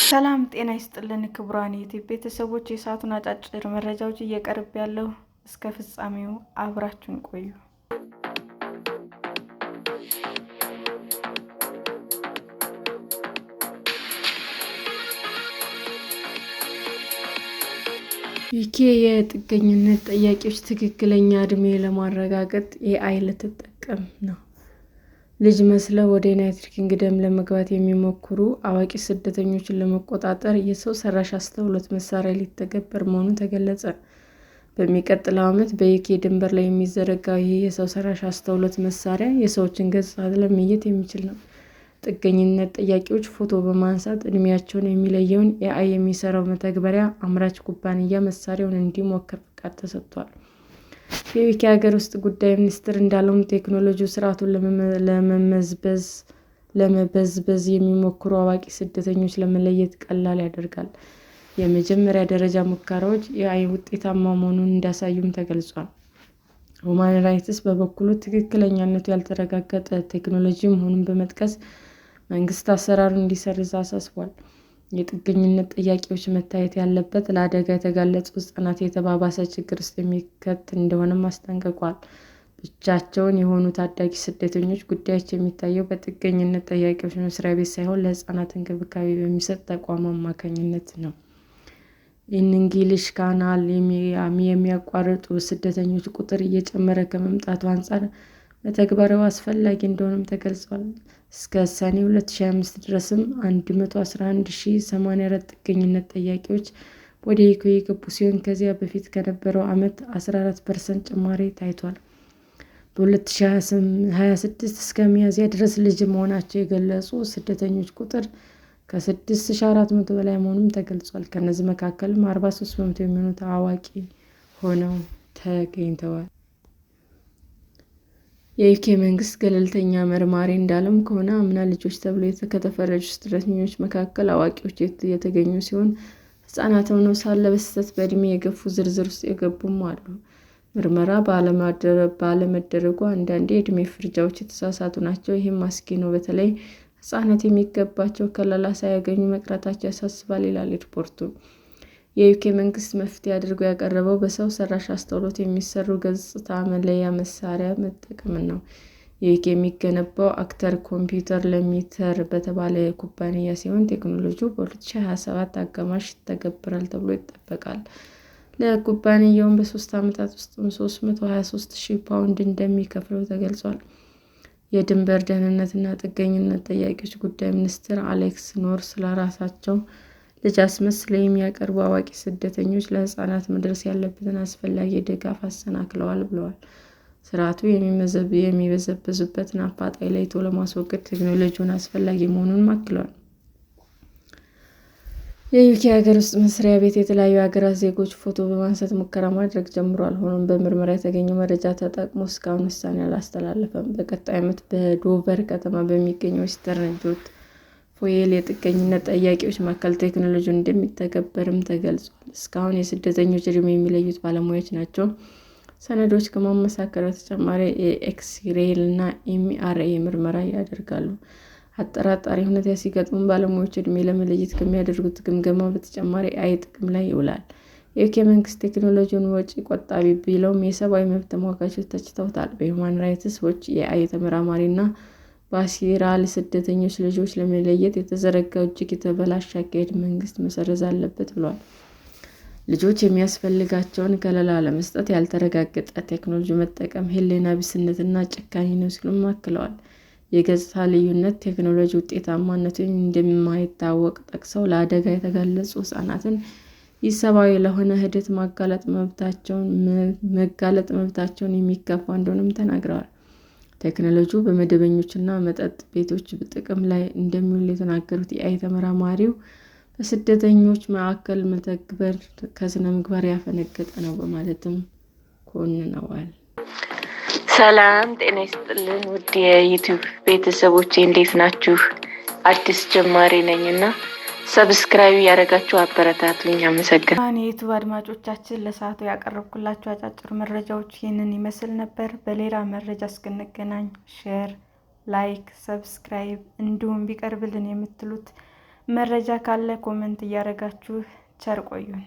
ሰላም ጤና ይስጥልን ክቡራን የዩቲዩብ ቤተሰቦች፣ የሰዓቱን አጫጭር መረጃዎች እየቀርብ ያለው እስከ ፍጻሜው አብራችሁን ቆዩ። ዩኬ የጥገኝነት ጠያቂዎች ትክክለኛ እድሜ ለማረጋገጥ ኤአይ ልትጠቀም ነው። ልጅ መስለው ወደ ዩናይትድ ኪንግደም ለመግባት የሚሞክሩ አዋቂ ስደተኞችን ለመቆጣጠር የሰው ሰራሽ አስተውሎት መሳሪያ ሊተገበር መሆኑ ተገለጸ። በሚቀጥለው ዓመት በዩኬ ድንበር ላይ የሚዘረጋው ይህ የሰው ሰራሽ አስተውሎት መሳሪያ የሰዎችን ገጽታ ለመለየት የሚችል ነው። ጥገኝነት ጠያቂዎች ፎቶ በማንሳት እድሜያቸውን የሚለየውን ኤአይ የሚሰራው መተግበሪያ አምራች ኩባንያ መሳሪያውን እንዲሞክር ፈቃድ ተሰጥቷል። የዩኬ ሀገር ውስጥ ጉዳይ ሚኒስትር እንዳለውም ቴክኖሎጂው ስርዓቱን ለመበዝበዝ የሚሞክሩ አዋቂ ስደተኞች ለመለየት ቀላል ያደርጋል። የመጀመሪያ ደረጃ ሙከራዎች ኤአይ ውጤታማ መሆኑን እንዳሳዩም ተገልጿል። ሁማን ራይትስ በበኩሉ ትክክለኛነቱ ያልተረጋገጠ ቴክኖሎጂ መሆኑን በመጥቀስ መንግስት አሰራሩን እንዲሰርዝ አሳስቧል። የጥገኝነት ጠያቂዎች መታየት ያለበት ለአደጋ የተጋለጡ ሕፃናት የተባባሰ ችግር ውስጥ የሚከት እንደሆነም አስጠንቅቋል። ብቻቸውን የሆኑ ታዳጊ ስደተኞች ጉዳያቸው የሚታየው በጥገኝነት ጠያቂዎች መስሪያ ቤት ሳይሆን ለሕፃናት እንክብካቤ በሚሰጥ ተቋም አማካኝነት ነው። ኢንግሊሽ ካናል የሚያቋርጡ ስደተኞች ቁጥር እየጨመረ ከመምጣቱ አንጻር መተግበሪያው አስፈላጊ እንደሆነም ተገልጿል። እስከ ሰኔ 2025 ድረስም 111,084 ጥገኝነት ጠያቂዎች ወደ ዩኬ የገቡ ሲሆን ከዚያ በፊት ከነበረው ዓመት 14% ጭማሪ ታይቷል። በ2026 እስከ ሚያዝያ ድረስ ልጅ መሆናቸው የገለጹ ስደተኞች ቁጥር ከ6,400 በላይ መሆኑም ተገልጿል። ከእነዚህ መካከልም 43% የሚሆኑት አዋቂ ሆነው ተገኝተዋል። የዩኬ መንግስት ገለልተኛ መርማሪ እንዳለም ከሆነ አምና ልጆች ተብለው ከተፈረጁ ስደተኞች መካከል አዋቂዎች የተገኙ ሲሆን ሕፃናት ሆነው ሳለ በስህተት በዕድሜ የገፉ ዝርዝር ውስጥ የገቡም አሉ። ምርመራ ባለመደረጉ አንዳንድ የዕድሜ ፍረጃዎች የተሳሳቱ ናቸው። ይህም አስጊ ነው። በተለይ ሕፃናት የሚገባቸው ከለላ ሳያገኙ መቅረታቸው ያሳስባል ይላል ሪፖርቱ። የዩኬ መንግስት መፍትሄ አድርጎ ያቀረበው በሰው ሰራሽ አስተውሎት የሚሰሩ ገጽታ መለያ መሳሪያ መጠቀምን ነው። የዩኬ የሚገነባው አክተር ኮምፒውተር ለሚተር በተባለ ኩባንያ ሲሆን ቴክኖሎጂው በ2027 አጋማሽ ይተገበራል ተብሎ ይጠበቃል። ለኩባንያውም በ3 ዓመታት ውስጥም £323,000 እንደሚከፍለው ተገልጿል። የድንበር ደህንነትና ጥገኝነት ጠያቂዎች ጉዳይ ሚኒስትር አሌክስ ኖርስ ለራሳቸው ልጅ አስመስለው የሚያቀርቡ አዋቂ ስደተኞች ለሕፃናት መድረስ ያለበትን አስፈላጊ ድጋፍ አሰናክለዋል ብለዋል። ስርዓቱ የሚበዘበዙበትን አፋጣኝ ለይቶ ለማስወገድ ቴክኖሎጂውን አስፈላጊ መሆኑን አክለዋል። የዩኬ ሀገር ውስጥ መስሪያ ቤት የተለያዩ ሀገራት ዜጎች ፎቶ በማንሳት ሙከራ ማድረግ ጀምሯል። ሆኖም በምርመራ የተገኘው መረጃ ተጠቅሞ እስካሁን ውሳኔ አላስተላለፈም። በቀጣይ ዓመት በዶቨር ከተማ በሚገኘው ዌስተርን ጆት ፎየል የጥገኝነት ጠያቂዎች ማዕከል ቴክኖሎጂውን እንደሚተገበርም ተገልጿል። እስካሁን የስደተኞች ዕድሜ የሚለዩት ባለሙያዎች ናቸው። ሰነዶች ከማመሳከር በተጨማሪ የኤክስ-ሬይ እና ኤምአርአይ ምርመራ ያደርጋሉ። አጠራጣሪ ሁኔታ ሲገጥሙ ባለሙያዎች ዕድሜ ለመለየት ከሚያደርጉት ግምገማ በተጨማሪ ኤአይ ጥቅም ላይ ይውላል። የዩኬ መንግስት ቴክኖሎጂውን ወጪ ቆጣቢ ቢለውም የሰብአዊ መብት ተሟጋቾች ተችተውታል። በሁማን ራይትስ ዎች የኤአይ ተመራማሪና ባሲራል ስደተኞች ልጆች ለመለየት የተዘረጋው እጅግ የተበላሸ አካሄድ መንግስት መሰረዝ አለበት ብለዋል። ልጆች የሚያስፈልጋቸውን ከለላ ለመስጠት ያልተረጋገጠ ቴክኖሎጂ መጠቀም ሕሊና ቢስነትና ጭካኔ ነው ሲሉም አክለዋል። የገጽታ ልዩነት ቴክኖሎጂ ውጤታማነቱን እንደማይታወቅ ጠቅሰው ለአደጋ የተጋለጹ ሕፃናትን ኢሰብአዊ ለሆነ ሂደት መጋለጥ መብታቸውን የሚጋፋ እንደሆነም ተናግረዋል። ቴክኖሎጂው በመደበኞችና መጠጥ ቤቶች ጥቅም ላይ እንደሚውል የተናገሩት የኤአይ ተመራማሪው በስደተኞች ማዕከል መተግበር ከስነ ምግባር ያፈነገጠ ነው በማለትም ኮንነዋል። ሰላም ጤና ይስጥልን ውድ የዩቲዩብ ቤተሰቦቼ እንዴት ናችሁ? አዲስ ጀማሪ ነኝና ሰብስክራይብ እያደረጋችሁ አበረታቱኝ። አመሰግናለሁ። የዩቱብ አድማጮቻችን ለሰዓቱ ያቀረብኩላችሁ አጫጭር መረጃዎች ይህንን ይመስል ነበር። በሌላ መረጃ እስክንገናኝ ሼር፣ ላይክ፣ ሰብስክራይብ እንዲሁም ቢቀርብልን የምትሉት መረጃ ካለ ኮመንት እያደረጋችሁ ቸር ቆዩን።